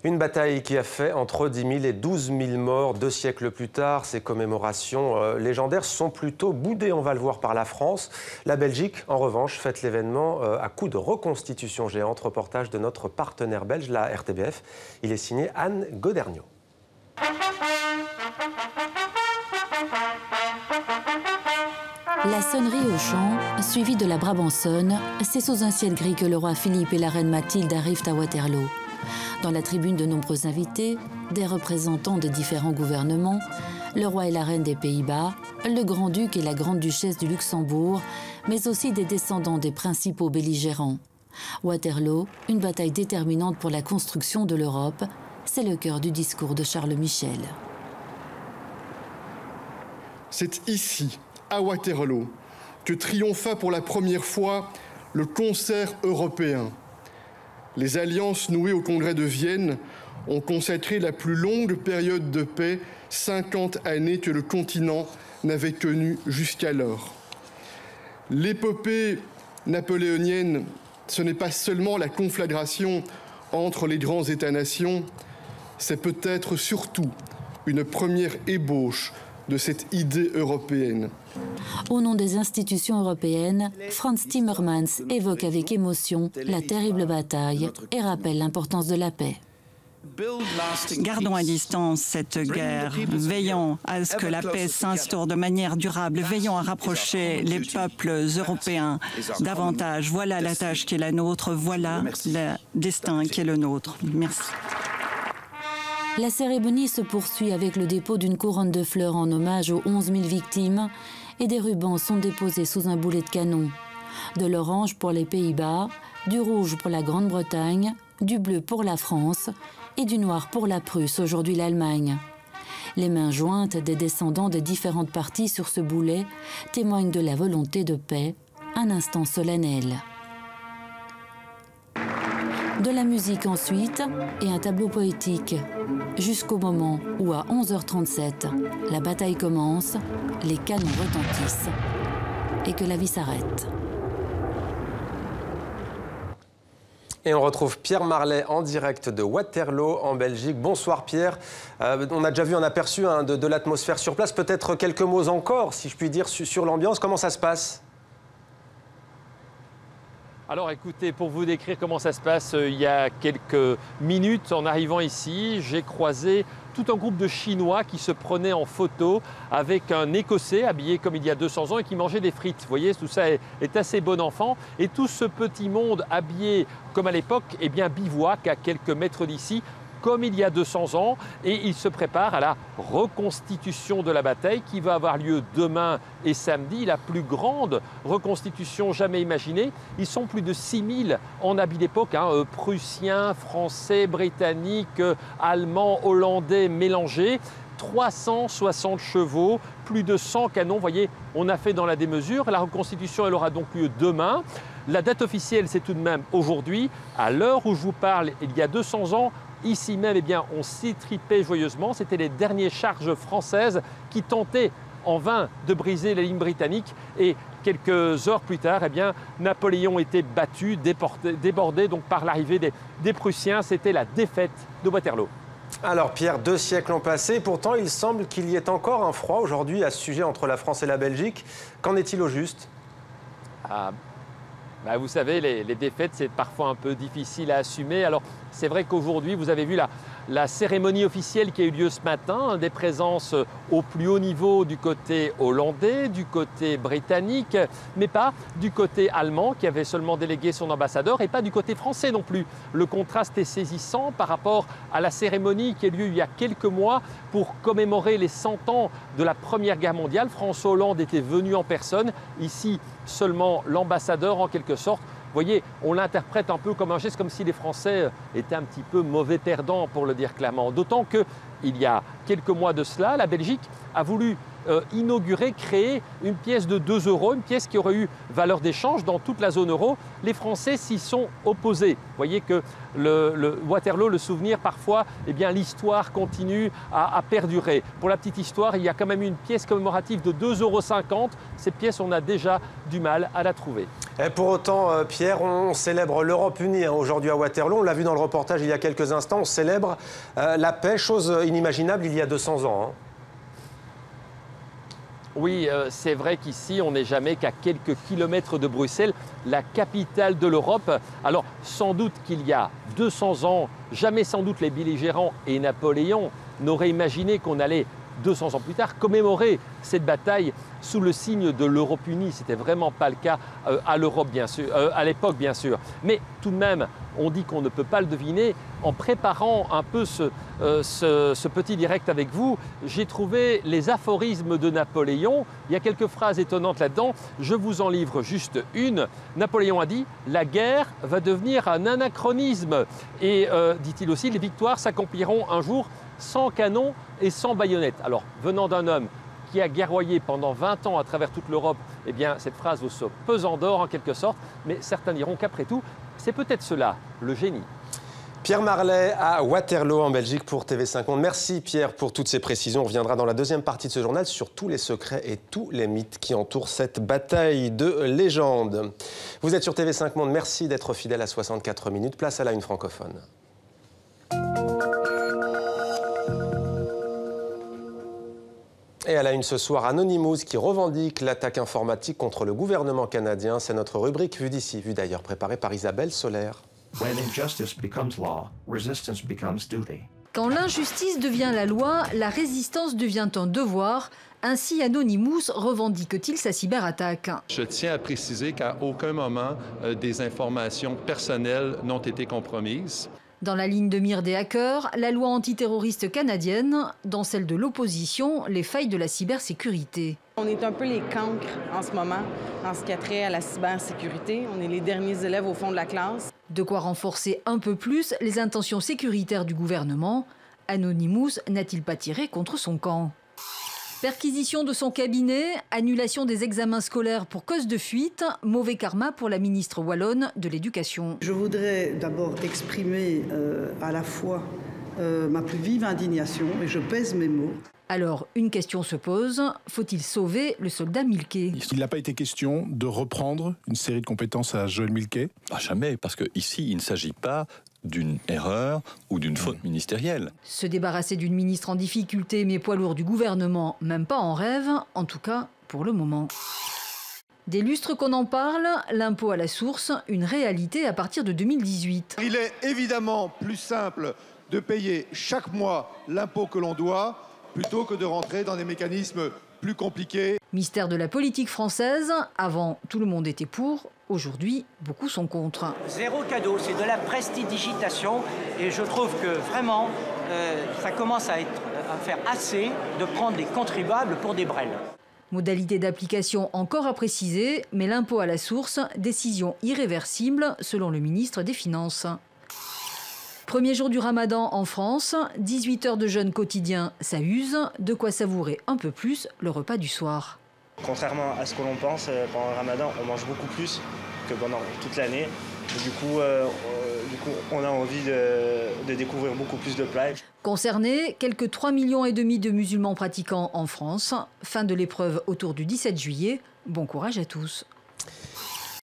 Une bataille qui a fait entre 10 000 et 12 000 morts 2 siècles plus tard. Ces commémorations légendaires sont plutôt boudées, on va le voir, par la France. La Belgique, en revanche, fête l'événement à coup de reconstitution géante. Reportage de notre partenaire belge, la RTBF. Il est signé Anne Godergnaud. La sonnerie au chant, suivie de la Brabançonne, c'est sous un ciel gris que le roi Philippe et la reine Mathilde arrivent à Waterloo. Dans la tribune, de nombreux invités, des représentants de différents gouvernements, le roi et la reine des Pays-Bas, le grand-duc et la grande-duchesse du Luxembourg, mais aussi des descendants des principaux belligérants. Waterloo, une bataille déterminante pour la construction de l'Europe, c'est le cœur du discours de Charles Michel. C'est ici, à Waterloo, que triompha pour la première fois le concert européen. Les alliances nouées au Congrès de Vienne ont consacré la plus longue période de paix, 50 années que le continent n'avait connue jusqu'alors. L'épopée napoléonienne, ce n'est pas seulement la conflagration entre les grands États-nations, c'est peut-être surtout une première ébauche de cette idée européenne. Au nom des institutions européennes, Frans Timmermans évoque avec émotion la terrible bataille et rappelle l'importance de la paix. Gardons à distance cette guerre, veillons à ce que la paix s'instaure de manière durable, veillons à rapprocher les peuples européens davantage. Voilà la tâche qui est la nôtre, voilà le destin qui est le nôtre. Merci. La cérémonie se poursuit avec le dépôt d'une couronne de fleurs en hommage aux 11 000 victimes et des rubans sont déposés sous un boulet de canon. De l'orange pour les Pays-Bas, du rouge pour la Grande-Bretagne, du bleu pour la France et du noir pour la Prusse, aujourd'hui l'Allemagne. Les mains jointes des descendants des différentes parties sur ce boulet témoignent de la volonté de paix, un instant solennel. De la musique ensuite et un tableau poétique, jusqu'au moment où à 11h37, la bataille commence, les canons retentissent et que la vie s'arrête. Et on retrouve Pierre Marlet en direct de Waterloo en Belgique. Bonsoir Pierre. On a déjà vu un aperçu de l'atmosphère sur place. Peut-être quelques mots encore, si je puis dire, sur l'ambiance. Comment ça se passe ? Alors écoutez, pour vous décrire comment ça se passe, il y a quelques minutes, en arrivant ici, j'ai croisé tout un groupe de Chinois qui se prenaient en photo avec un Écossais habillé comme il y a 200 ans et qui mangeait des frites. Vous voyez, tout ça est assez bon enfant. Et tout ce petit monde habillé comme à l'époque, eh bien bivouac à quelques mètres d'ici, comme il y a 200 ans, et il se prépare à la reconstitution de la bataille qui va avoir lieu demain et samedi, la plus grande reconstitution jamais imaginée. Ils sont plus de 6 000 en habits d'époque, prussiens, français, britanniques, allemands, hollandais mélangés. 360 chevaux, plus de 100 canons. Vous voyez, on a fait dans la démesure. La reconstitution, elle aura donc lieu demain. La date officielle, c'est tout de même aujourd'hui. À l'heure où je vous parle, il y a 200 ans, ici même, eh bien, on s'étripait joyeusement. C'était les dernières charges françaises qui tentaient en vain de briser les lignes britanniques. Et quelques heures plus tard, eh bien, Napoléon était battu, débordé donc, par l'arrivée des Prussiens. C'était la défaite de Waterloo. Alors Pierre, 2 siècles ont passé. Pourtant, il semble qu'il y ait encore un froid aujourd'hui à ce sujet entre la France et la Belgique. Qu'en est-il au juste ? Vous savez, les défaites, c'est parfois un peu difficile à assumer. Alors, c'est vrai qu'aujourd'hui, vous avez vu la cérémonie officielle qui a eu lieu ce matin, des présences au plus haut niveau du côté hollandais, du côté britannique, mais pas du côté allemand qui avait seulement délégué son ambassadeur et pas du côté français non plus. Le contraste est saisissant par rapport à la cérémonie qui a eu lieu il y a quelques mois pour commémorer les 100 ans de la Première Guerre mondiale. François Hollande était venu en personne, ici seulement l'ambassadeur en quelque sorte. Vous voyez, on l'interprète un peu comme un geste, comme si les Français étaient un petit peu mauvais perdants, pour le dire clairement. D'autant qu'il y a quelques mois de cela, la Belgique a voulu inaugurer, créer une pièce de 2 €, une pièce qui aurait eu valeur d'échange dans toute la zone euro. Les Français s'y sont opposés. Vous voyez que le Waterloo, le souvenir, parfois, eh bien, l'histoire continue à perdurer. Pour la petite histoire, il y a quand même une pièce commémorative de 2,50 €. Cette pièce, on a déjà du mal à la trouver. Et pour autant, Pierre, on célèbre l'Europe unie aujourd'hui à Waterloo. On l'a vu dans le reportage il y a quelques instants. On célèbre la paix, chose inimaginable il y a 200 ans. Hein. Oui, c'est vrai qu'ici, on n'est jamais qu'à quelques kilomètres de Bruxelles, la capitale de l'Europe. Alors, sans doute qu'il y a 200 ans, jamais sans doute les belligérants et Napoléon n'auraient imaginé qu'on allait 200 ans plus tard, commémorer cette bataille sous le signe de l'Europe unie. Ce n'était vraiment pas le cas à l'époque, bien sûr. Mais tout de même, on dit qu'on ne peut pas le deviner. En préparant un peu ce petit direct avec vous, j'ai trouvé les aphorismes de Napoléon. Il y a quelques phrases étonnantes là-dedans. Je vous en livre juste une. Napoléon a dit « La guerre va devenir un anachronisme ». Et dit-il aussi « Les victoires s'accompliront un jour sans canon et sans baïonnette ». Alors, venant d'un homme qui a guerroyé pendant 20 ans à travers toute l'Europe, eh bien, cette phrase vaut ce pesant d'or en quelque sorte, mais certains diront qu'après tout, c'est peut-être cela, le génie. Pierre Marlet à Waterloo en Belgique pour TV5 Monde. Merci Pierre pour toutes ces précisions. On reviendra dans la deuxième partie de ce journal sur tous les secrets et tous les mythes qui entourent cette bataille de légende. Vous êtes sur TV5 Monde, merci d'être fidèle à 64 minutes. Place à la une francophone. Et à la une ce soir, Anonymous qui revendique l'attaque informatique contre le gouvernement canadien. C'est notre rubrique Vue d'ici, vue d'ailleurs, préparée par Isabelle Solaire. Quand l'injustice devient la loi, la résistance devient un devoir. Ainsi, Anonymous revendique-t-il sa cyberattaque. Je tiens à préciser qu'à aucun moment, des informations personnelles n'ont été compromises. Dans la ligne de mire des hackers, la loi antiterroriste canadienne, dans celle de l'opposition, les failles de la cybersécurité. On est un peu les cancres en ce moment, en ce qui a trait à la cybersécurité. On est les derniers élèves au fond de la classe. De quoi renforcer un peu plus les intentions sécuritaires du gouvernement. Anonymous n'a-t-il pas tiré contre son camp ? Perquisition de son cabinet, annulation des examens scolaires pour cause de fuite, mauvais karma pour la ministre wallonne de l'Éducation. Je voudrais d'abord exprimer à la fois ma plus vive indignation, et je pèse mes mots. Alors, une question se pose, faut-il sauver le soldat Milquet ? Il n'a pas été question de reprendre une série de compétences à Joël Milquet ? Jamais, parce qu'ici, il ne s'agit pas d'une erreur ou d'une faute ministérielle. Se débarrasser d'une ministre en difficulté mais poids lourd du gouvernement, même pas en rêve, en tout cas pour le moment. Des lustres qu'on en parle, l'impôt à la source, une réalité à partir de 2018. Il est évidemment plus simple de payer chaque mois l'impôt que l'on doit, plutôt que de rentrer dans des mécanismes plus compliqués. Mystère de la politique française, avant tout le monde était pour, aujourd'hui beaucoup sont contre. Zéro cadeau, c'est de la prestidigitation et je trouve que vraiment ça commence à faire assez de prendre les contribuables pour des brels. Modalité d'application encore à préciser, mais l'impôt à la source, décision irréversible selon le ministre des Finances. Premier jour du Ramadan en France, 18 heures de jeûne quotidien, ça use, de quoi savourer un peu plus le repas du soir. Contrairement à ce que l'on pense, pendant le Ramadan, on mange beaucoup plus que pendant toute l'année. Du coup, on a envie de découvrir beaucoup plus de plats. Concernés, quelques 3,5 millions de musulmans pratiquants en France. Fin de l'épreuve autour du 17 juillet. Bon courage à tous.